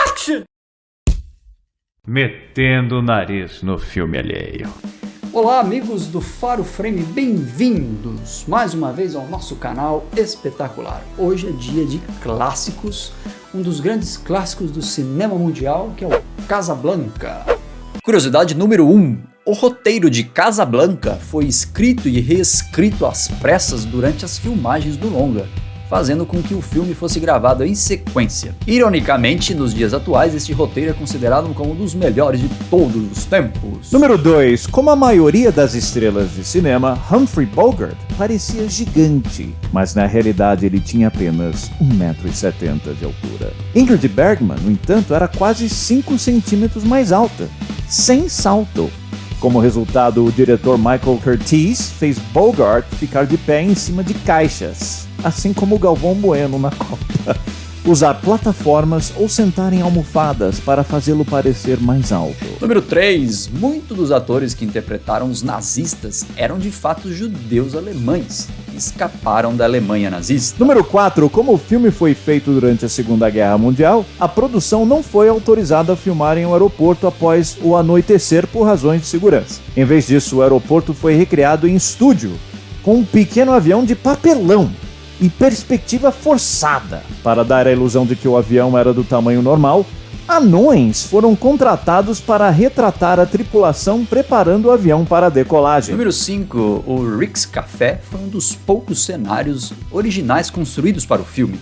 Action! Metendo o nariz no filme alheio. Olá, amigos do Faro Frame, bem-vindos mais uma vez ao nosso canal espetacular. Hoje é dia de clássicos, um dos grandes clássicos do cinema mundial, que é o Casablanca. Curiosidade número 1. O roteiro de Casablanca foi escrito e reescrito às pressas durante as filmagens do longa, fazendo com que o filme fosse gravado em sequência. Ironicamente, nos dias atuais, este roteiro é considerado como um dos melhores de todos os tempos. Número 2. Como a maioria das estrelas de cinema, Humphrey Bogart parecia gigante, mas na realidade ele tinha apenas 1,70 m de altura. Ingrid Bergman, no entanto, era quase 5 centímetros mais alta, sem salto. Como resultado, o diretor Michael Curtiz fez Bogart ficar de pé em cima de caixas, assim como Galvão Bueno na Copa, usar plataformas ou sentar em almofadas para fazê-lo parecer mais alto. Número 3. Muitos dos atores que interpretaram os nazistas eram de fato judeus alemães, que escaparam da Alemanha nazista. Número 4. Como o filme foi feito durante a Segunda Guerra Mundial, a produção não foi autorizada a filmar em um aeroporto após o anoitecer por razões de segurança. Em vez disso, o aeroporto foi recriado em estúdio, com um pequeno avião de papelão e perspectiva forçada. Para dar a ilusão de que o avião era do tamanho normal, anões foram contratados para retratar a tripulação preparando o avião para a decolagem. Número 5. O Rick's Café foi um dos poucos cenários originais construídos para o filme.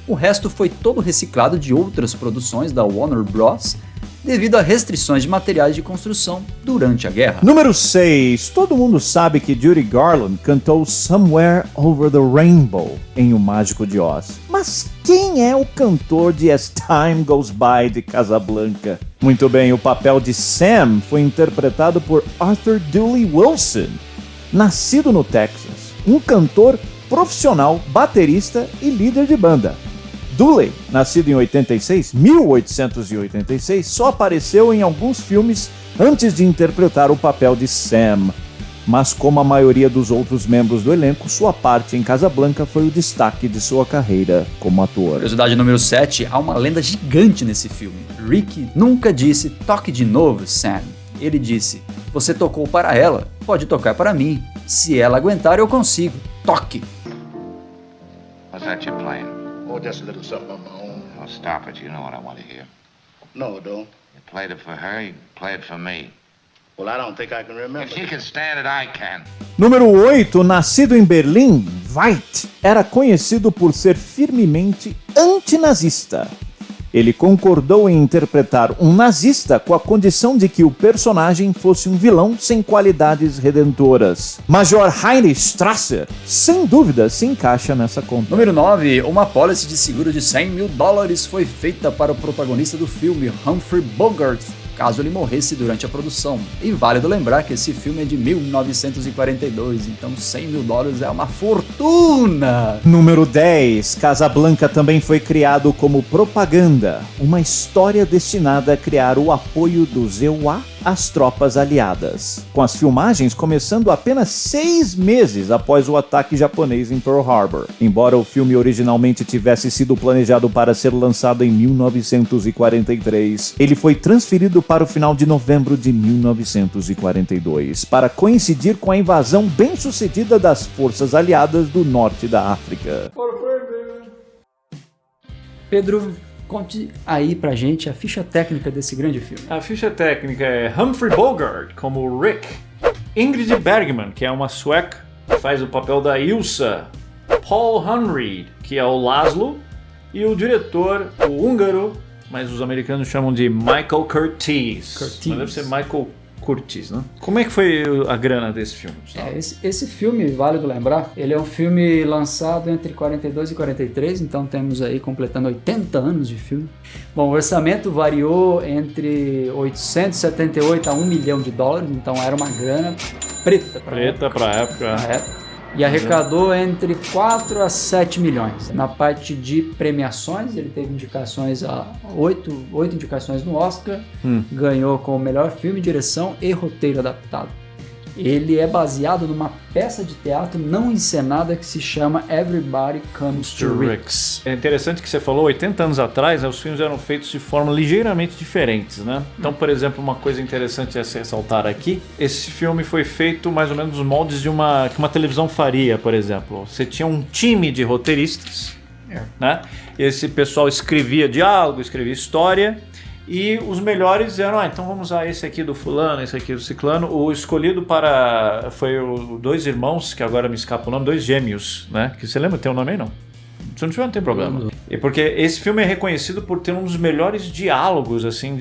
O resto foi todo reciclado de outras produções da Warner Bros. Devido a restrições de materiais de construção durante a guerra. Número 6. Todo mundo sabe que Judy Garland cantou Somewhere Over the Rainbow em O Mágico de Oz. Mas quem é o cantor de As Time Goes By de Casablanca? Muito bem, o papel de Sam foi interpretado por Arthur Dooley Wilson, nascido no Texas, um cantor profissional, baterista e líder de banda. Dooley, nascido em 1886, só apareceu em alguns filmes antes de interpretar o papel de Sam. Mas como a maioria dos outros membros do elenco, sua parte em Casablanca foi o destaque de sua carreira como ator. Curiosidade número 7, há uma lenda gigante nesse filme. Rick nunca disse, toque de novo, Sam. Ele disse, você tocou para ela, pode tocar para mim. Se ela aguentar, eu consigo. Toque! What's that you're playing? Oh, just a little something on my own. Oh, stop it. You know what I want to hear. No, I don't. You played it for her, you play it for me. Well, I don't think I can remember. If she can stand it, I can. Número 8. Nascido em Berlim, Veidt era conhecido por ser firmemente antinazista. Ele concordou em interpretar um nazista com a condição de que o personagem fosse um vilão sem qualidades redentoras. Major Heinrich Strasser, sem dúvida, se encaixa nessa conta. Número 9. Uma apólice de seguro de $100 mil foi feita para o protagonista do filme, Humphrey Bogart, caso ele morresse durante a produção. E válido lembrar que esse filme é de 1942, então $100 mil é uma fortuna! Número 10. Casablanca também foi criado como propaganda, uma história destinada a criar o apoio dos EUA às tropas aliadas, com as filmagens começando apenas 6 meses após o ataque japonês em Pearl Harbor. Embora o filme originalmente tivesse sido planejado para ser lançado em 1943, ele foi transferido para o final de novembro de 1942, para coincidir com a invasão bem-sucedida das forças aliadas do norte da África. Pedro, conte aí pra gente a ficha técnica desse grande filme. A ficha técnica é Humphrey Bogart como Rick, Ingrid Bergman, que é uma sueca, que faz o papel da Ilsa, Paul Hunread, que é o Laszlo, e o diretor, o húngaro, mas os americanos chamam de Michael Curtiz. Mas deve ser Michael Curtiz, né? Como é que foi a grana desse filme? Esse filme, válido lembrar, ele é um filme lançado entre 42 e 43, então temos aí completando 80 anos de filme. Bom, o orçamento variou entre 878 a $1 milhão, então era uma grana preta pra época. E arrecadou entre 4 a 7 milhões. Na parte de premiações, ele teve indicações a 8 indicações no Oscar, ganhou como melhor filme, direção e roteiro adaptado. Ele é baseado numa peça de teatro não encenada que se chama Everybody Comes to Rick's. É interessante que você falou, 80 anos atrás, os filmes eram feitos de forma ligeiramente diferentes, né? Então, por exemplo, uma coisa interessante a se ressaltar aqui, esse filme foi feito mais ou menos nos moldes de que uma televisão faria, por exemplo. Você tinha um time de roteiristas, né? Esse pessoal escrevia diálogo, escrevia história, e os melhores eram, então vamos usar esse aqui do fulano, esse aqui do ciclano. O escolhido foi dois irmãos, que agora me escapa o nome, dois gêmeos, né? Que você lembra, tem o nome aí, não? Se não tiver, não tem problema. E porque esse filme é reconhecido por ter um dos melhores diálogos, assim,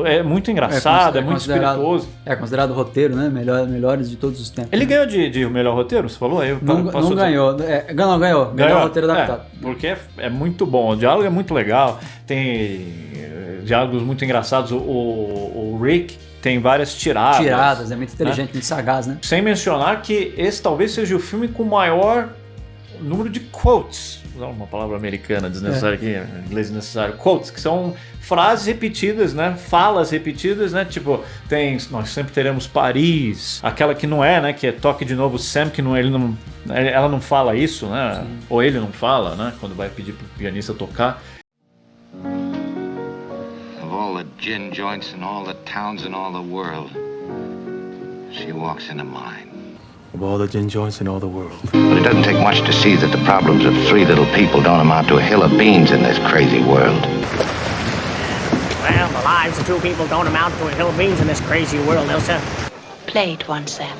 é muito engraçado, é muito espirituoso. É considerado roteiro, né? Melhores de todos os tempos. Ele ganhou de melhor roteiro, você falou? Não ganhou. Ganhou. Melhor roteiro adaptado. Porque é muito bom. O diálogo é muito legal. Tem diálogos muito engraçados. O Rick tem várias tiradas. É muito inteligente, muito sagaz, né? Sem mencionar que esse talvez seja o filme com maior número de quotes. Vou usar uma palavra americana desnecessária aqui, em inglês desnecessário. Quotes, que são frases repetidas, né? Falas repetidas, né? Tipo, nós sempre teremos Paris. Aquela que não é, né? Que é toque de novo Sam, que não, ela não fala isso, né? Sim. Ou ele não fala, né? Quando vai pedir pro pianista tocar. Of all the gin joints in all the towns in all the world, she walks into mine. Of all the gin joints in all the world. But it doesn't take much to see that the problems of three little people don't amount to a hill of beans in this crazy world. Well, the lives of two people don't amount to a hill of beans in this crazy world, Elsa. Play it once, Sam.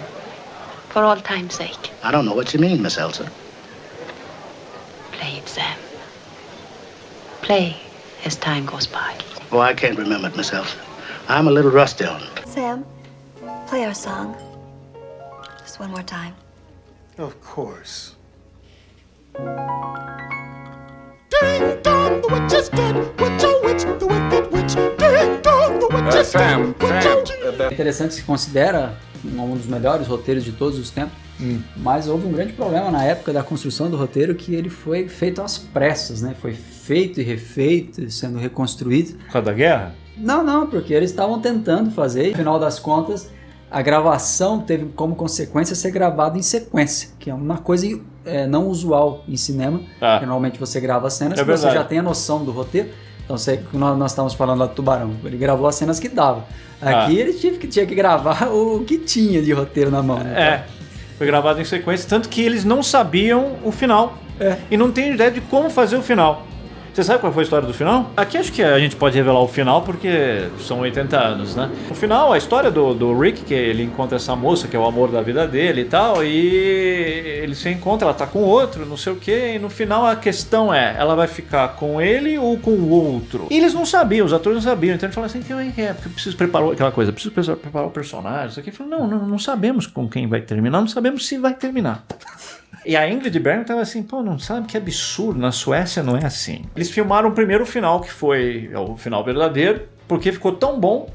For all time's sake. I don't know what you mean, Miss Elsa. Play it, Sam. Play as time goes by. Oh, I can't remember it, Miss Elsa. I'm a little rusty on it. Sam, play our song. Just one more time. Of course. Ding dong, the witch is dead. Witch, oh witch, the wicked witch. Ding dong, the witch is dead. É interessante, se considera um dos melhores roteiros de todos os tempos. Mas houve um grande problema na época da construção do roteiro, que ele foi feito às pressas, né? Foi feito e refeito, sendo reconstruído. Por causa da guerra? Não, porque eles estavam tentando fazer, e no final das contas, a gravação teve como consequência ser gravado em sequência, que é uma coisa não usual em cinema, porque normalmente você grava as cenas que você já tem a noção do roteiro. Então, nós estávamos falando lá do Tubarão, ele gravou as cenas que dava. Aqui ele tinha que gravar o que tinha de roteiro na mão. Né? Foi gravado em sequência, tanto que eles não sabiam o final. E não tem ideia de como fazer o final. Você sabe qual foi a história do final? Aqui acho que a gente pode revelar o final, porque são 80 anos, né? O final, a história do Rick, que ele encontra essa moça, que é o amor da vida dele e tal, e ele se encontra, ela tá com outro, não sei o que, e no final a questão ela vai ficar com ele ou com o outro? E eles não sabiam, os atores não sabiam, então ele falou assim, porque eu preciso preparar aquela coisa, preciso preparar o personagem, isso aqui. Ele falou, não sabemos com quem vai terminar, não sabemos se vai terminar. E a Ingrid Bergman tava assim, não sabe, que absurdo, na Suécia não é assim. Eles filmaram o primeiro final, que foi o final verdadeiro, porque ficou tão bom,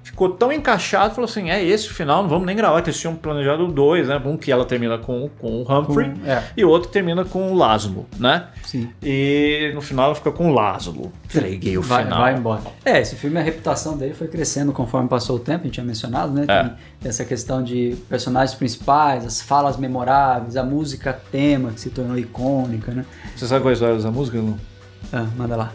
ficou tão encaixado, falou assim, esse o final, não vamos nem gravar, que eles tinham planejado 2, né? Um que ela termina com o Humphrey e o outro termina com o Laszlo, né? Sim. E no final ela fica com o Laszlo. Entreguei o final. Vai embora. Esse filme, a reputação dele foi crescendo conforme passou o tempo, a gente tinha mencionado, né? Tem essa questão de personagens principais, as falas memoráveis, a música tema, que se tornou icônica, né? Você sabe qual é a história dessa música, Lu? Manda lá.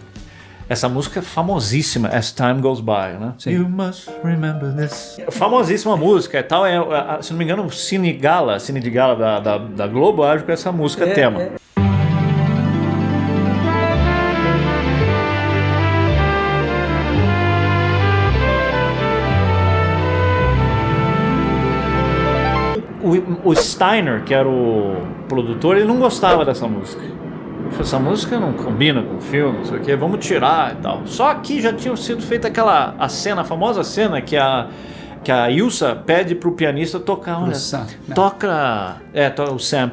Essa música é famosíssima, As Time Goes By, né? Sim. You must remember this. Famosíssima música e tal, se não me engano, o Cine de Gala da Globo age com essa música tema. O Steiner, que era o produtor, ele não gostava dessa música. Essa música não combina com o filme, não sei o que, vamos tirar e tal. Só que já tinha sido feita a famosa cena que a Ilsa pede pro pianista tocar, olha, toca o Sam.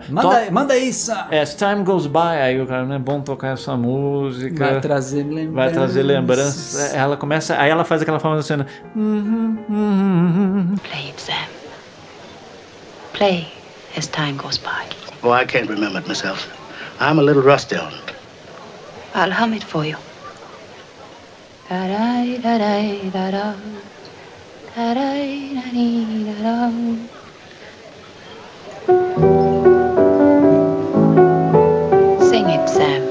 Manda isso! As Time Goes By, aí o cara, não é bom tocar essa música. Vai trazer lembranças. Ela começa, aí ela faz aquela famosa cena. Play it, Sam. Play as time goes by. Oh, I can't remember it, Miss Elsa. I'm a little rusty on it. I'll hum it for you. Da-da-da-da-da-da. Sing it, Sam.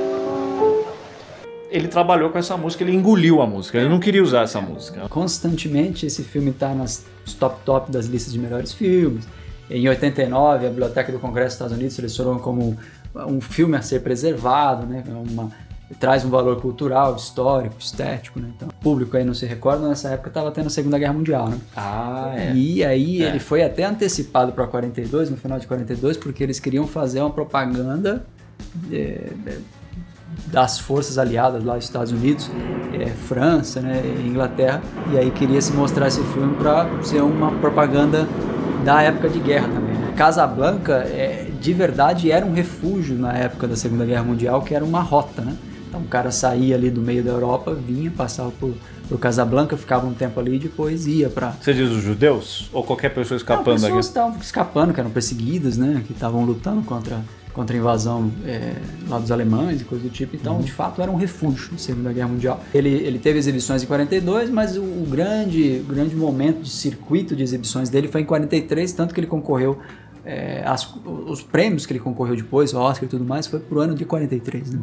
Ele trabalhou com essa música, ele engoliu a música, ele não queria usar essa música. Constantemente esse filme tá nas top das listas de melhores filmes. Em 89, a Biblioteca do Congresso dos Estados Unidos selecionou como um filme a ser preservado, né? Traz um valor cultural, histórico, estético, né? Então, o público aí não se recorda, nessa época estava tendo a Segunda Guerra Mundial, né? E aí ele foi até antecipado para 42, no final de 42, porque eles queriam fazer uma propaganda das forças aliadas lá dos Estados Unidos, França, né, Inglaterra, e aí queria se mostrar esse filme para ser uma propaganda da época de guerra também, né? Casablanca, de verdade, era um refúgio na época da Segunda Guerra Mundial, que era uma rota, né? Então o cara saía ali do meio da Europa, vinha, passava por Casablanca, ficava um tempo ali e depois ia para... Você diz os judeus? Ou qualquer pessoa escapando daqui? Pessoas estavam escapando, que eram perseguidas, né? Que estavam lutando contra a invasão lá dos alemães e coisa do tipo. Então, de fato, era um refúgio na Segunda Guerra Mundial. Ele teve exibições em 42, mas o grande momento de circuito de exibições dele foi em 43, tanto que ele concorreu, os prêmios que ele concorreu depois, o Oscar e tudo mais, foi pro ano de 43. Né?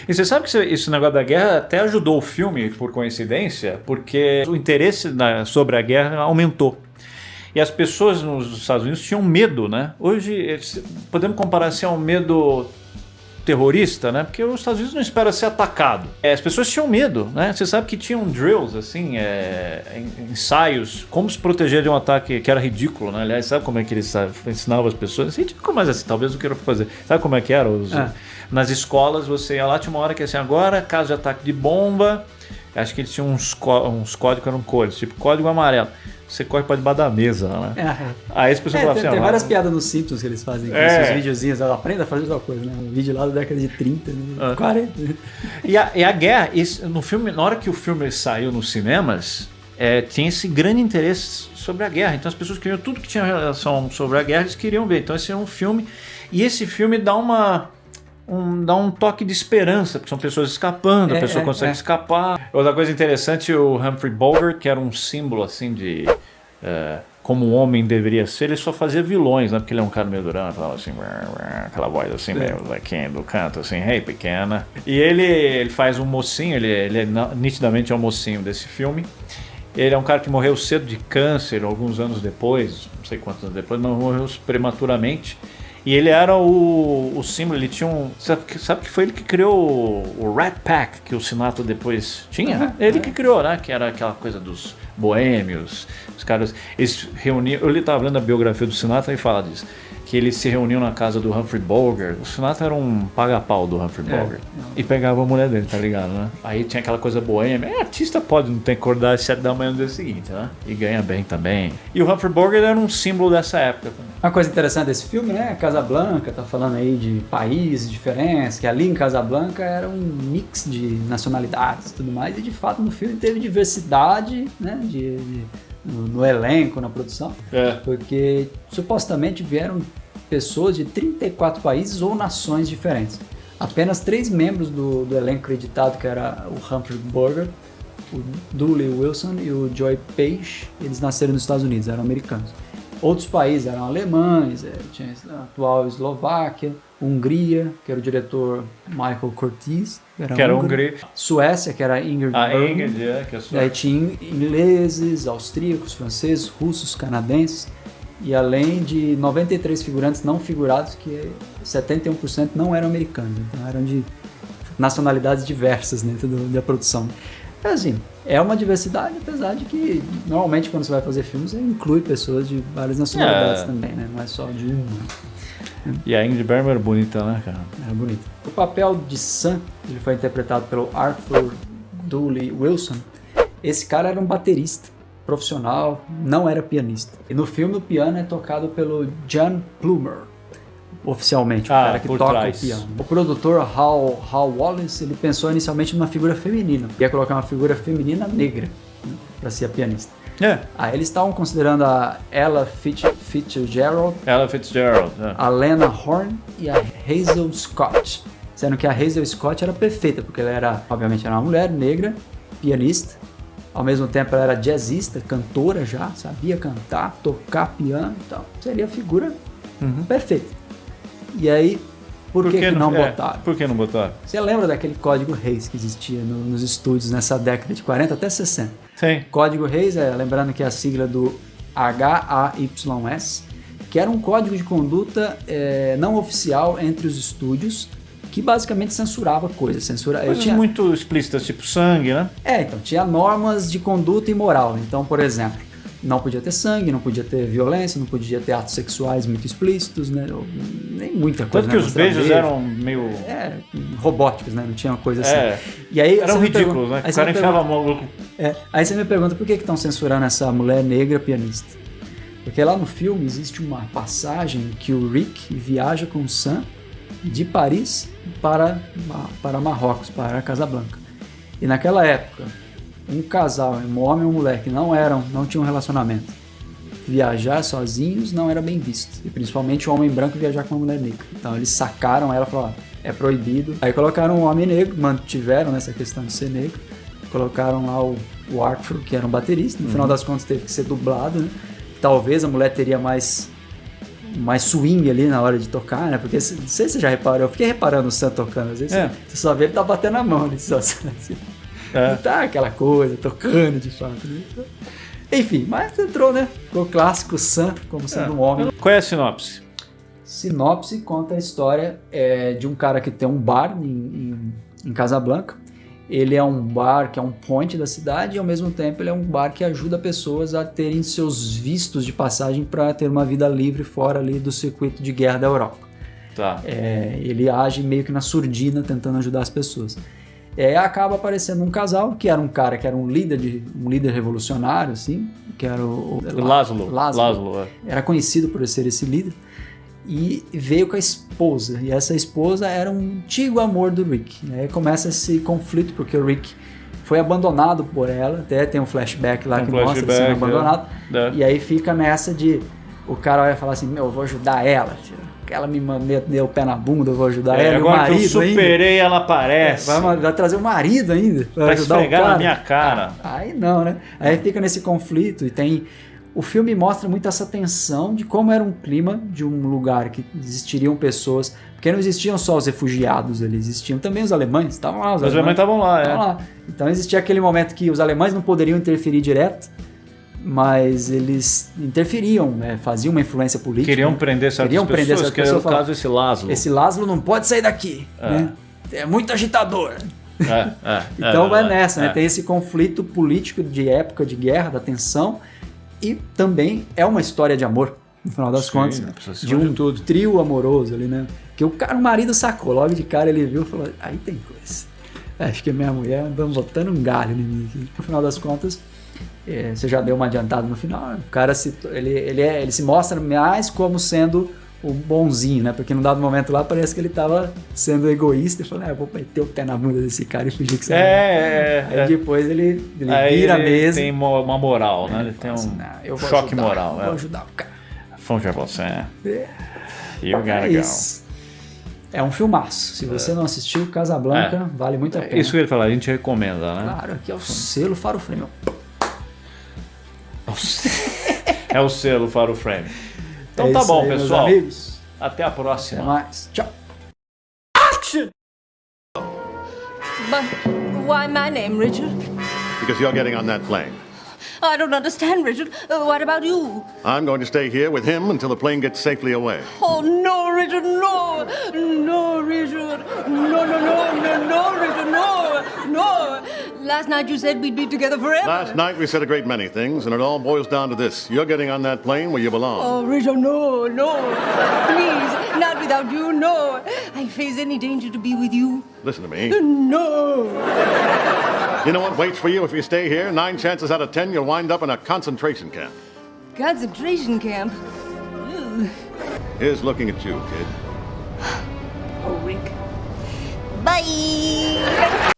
E você sabe que esse negócio da guerra até ajudou o filme, por coincidência, porque o interesse sobre a guerra aumentou. E as pessoas nos Estados Unidos tinham medo, né? Hoje, podemos comparar assim ao medo terrorista, né? Porque os Estados Unidos não esperam ser atacado. As pessoas tinham medo, né? Você sabe que tinham drills, assim, ensaios, como se proteger de um ataque que era ridículo, né? Aliás, sabe como é que eles ensinavam as pessoas? Ridículo, mas assim, talvez não queiram fazer. Sabe como é que era? Nas escolas, você ia lá, tinha uma hora que assim, agora, caso de ataque de bomba, acho que eles tinham uns códigos, eram cores, tipo código amarelo. Você corre pra debaixo da mesa, né? Aí as pessoas falam assim... Tem várias piadas nos Simpsons que eles fazem com esses videozinhos. Aprenda a fazer outra coisa, né? Um vídeo lá da década de 30, né? 40. E a guerra, no filme, na hora que o filme saiu nos cinemas, tinha esse grande interesse sobre a guerra. Então as pessoas queriam tudo que tinha relação sobre a guerra, eles queriam ver. Então esse é um filme... E esse filme dá um toque de esperança, porque são pessoas escapando, a pessoa consegue escapar. Outra coisa interessante, o Humphrey Bogart, que era um símbolo assim de como um homem deveria ser, ele só fazia vilões, né? Porque ele é um cara meio durão, falava assim, aquela voz assim, meio do canto, assim, hey, pequena. E ele faz um mocinho, ele nitidamente é um mocinho desse filme. Ele é um cara que morreu cedo de câncer, alguns anos depois, não sei quantos anos depois, mas morreu prematuramente. E ele era o símbolo, ele tinha um... Sabe que foi ele que criou o Rat Pack, que o Sinatra depois tinha? Ele que criou, né? Que era aquela coisa dos boêmios, os caras... Eles reuniam... Eu estava lendo a biografia do Sinatra e fala disso. Que eles se reuniam na casa do Humphrey Bogart. O Sinatra era um paga-pau do Humphrey Bogart. E pegava a mulher dele, tá ligado, né? Aí tinha aquela coisa boêmia. Artista pode não ter que acordar às 7 da manhã no dia seguinte, né? E ganha bem também. E o Humphrey Bogart era um símbolo dessa época também. Uma coisa interessante desse filme, né? Casablanca, tá falando aí de países diferentes, que ali em Casablanca era um mix de nacionalidades e tudo mais. E de fato no filme teve diversidade, né? No elenco, na produção. Porque supostamente vieram pessoas de 34 países ou nações diferentes. Apenas 3 membros do elenco acreditado, que era o Humphrey Bogart, o Dooley Wilson e o Joy Page, eles nasceram nos Estados Unidos, eram americanos. Outros países eram alemães, tinha a atual Eslováquia, Hungria, que era o diretor Michael Curtiz, que era húngaro. Suécia, que era Ingrid Bergman. Que é a Suécia. Aí tinha ingleses, austríacos, franceses, russos, canadenses, e além de 93 figurantes não figurados, que 71% não eram americanos, então eram de nacionalidades diversas dentro da produção. Assim, é uma diversidade, apesar de que normalmente quando você vai fazer filmes, você inclui pessoas de várias nacionalidades também, né? Não é só de uma. E a Ingrid Bergman era bonita, né, cara? Era bonita. O papel de Sam, ele foi interpretado pelo Arthur Dooley Wilson. Esse cara era um baterista profissional, não era pianista. E no filme o piano é tocado pelo Jan Plummer, oficialmente, o cara que toca o piano. O produtor Hal Wallace, ele pensou inicialmente numa figura feminina. Ia colocar uma figura feminina negra, né, para ser a pianista. Aí eles estavam considerando a Ella Fitzgerald, a Lena Horne e a Hazel Scott. Sendo que a Hazel Scott era perfeita, porque ela era, obviamente, era uma mulher negra, pianista, Ao mesmo tempo ela era jazzista, cantora já, sabia cantar, tocar piano e tal. Seria a figura perfeita. E aí, por que não botaram? Por que não botaram? Você lembra daquele código Hays que existia nos estúdios nessa década de 40 até 60? Sim. Código Hays, lembrando que é a sigla do HAYS, que era um código de conduta não oficial entre os estúdios, que basicamente censurava coisas. Coisas muito explícitas, tipo sangue, né? Então, tinha normas de conduta e moral. Então, por exemplo, não podia ter sangue, não podia ter violência, não podia ter atos sexuais muito explícitos, né? Nem muita coisa. Tanto que os beijos eram meio... robóticos, né? Não tinha uma coisa assim. E aí, eram ridículos, né? O cara enfiava a mão... Aí você me pergunta, por que estão censurando essa mulher negra pianista? Porque lá no filme existe uma passagem que o Rick viaja com o Sam de Paris para Marrocos, para Casablanca. E naquela época, um casal, um homem e uma mulher que não tinham um relacionamento, viajar sozinhos não era bem visto. E principalmente o homem branco viajar com uma mulher negra. Então eles sacaram ela e falaram, é proibido. Aí colocaram um homem negro, mantiveram nessa questão de ser negro. Colocaram lá o Arthur, que era um baterista. No final das contas teve que ser dublado, né? Talvez a mulher teria mais swing ali na hora de tocar, né? Porque, não sei se você já reparou, eu fiquei reparando o Sam tocando, às vezes você só vê ele tá batendo a mão ali, assim. Não tá aquela coisa, tocando de fato. Né? Enfim, mas entrou, né? Ficou clássico, Sam, como sendo um homem. Qual é a sinopse? Sinopse conta a história de um cara que tem um bar em Casablanca. Ele é um bar que é um point da cidade e ao mesmo tempo ele é um bar que ajuda pessoas a terem seus vistos de passagem para ter uma vida livre fora ali do circuito de guerra da Europa. Tá. Ele age meio que na surdina tentando ajudar as pessoas. Acaba aparecendo um casal que era um cara que era um líder revolucionário, assim, que era o Laszlo. Era conhecido por ser esse líder. E veio com a esposa, e essa esposa era um antigo amor do Rick. Aí começa esse conflito, porque o Rick foi abandonado por ela, até tem um flashback lá que mostra ele sendo abandonado, e aí fica nessa de, o cara vai falar assim, eu vou ajudar ela, ela me deu o pé na bunda, eu vou ajudar ela, agora o marido que eu superei, ainda, ela aparece. Vai trazer o marido ainda, pra ajudar esfregar o cara. na minha cara. Aí não, né? Aí fica nesse conflito e tem... O filme mostra muito essa tensão de como era um clima de um lugar que existiriam pessoas... Porque não existiam só os refugiados ali, existiam também os alemães. Estavam lá, os alemães estavam lá, Então existia aquele momento que os alemães não poderiam interferir direto, mas eles interferiam, né? Faziam uma influência política. Queriam prender certas pessoas, que era o caso esse Laszlo. Esse Laszlo não pode sair daqui, né? É muito agitador. Então vai nessa, né? Tem esse conflito político de época de guerra, da tensão, e também é uma história de amor, no final das contas, né? De um trio amoroso ali, né? Que o marido sacou, logo de cara ele viu e falou, aí tem coisa. Acho que a minha mulher andando botando um galho em mim aqui. No final das contas, você já deu uma adiantada no final, o cara ele se mostra mais como sendo o bonzinho, né? Porque num dado momento lá parece que ele tava sendo egoísta e falou, eu vou meter o pé na bunda desse cara e fingir que você Aí depois ele vira a mesa. Tem uma moral, né? Ele tem um choque moral. Eu vou ajudar o cara. Fonte é você. You gotta go. É um filmaço. Se você não assistiu, Casablanca vale muito a pena. Isso que eu ia falar, a gente recomenda, né? Claro, aqui é o selo Faro Frame. É o selo Faro Frame. Então tá bom, pessoal. Amigos. Até a próxima. Até mais. Tchau. Action! But why my name, Richard? Because you're getting on that plane. I don't understand, Richard. What about you? I'm going to stay here with him until the plane gets safely away. Oh, no, Richard, no! No, Richard! No, Richard, no! Last night you said we'd be together forever. Last night we said a great many things, and it all boils down to this. You're getting on that plane where you belong. Oh, Richard, no! Please, not without you, no! I face any danger to be with you. Listen to me. No! You know what waits for you if you stay here? 9 chances out of 10 you'll wind up in a concentration camp. Concentration camp? Ew. Here's looking at you, kid. Oh, Rick. Bye!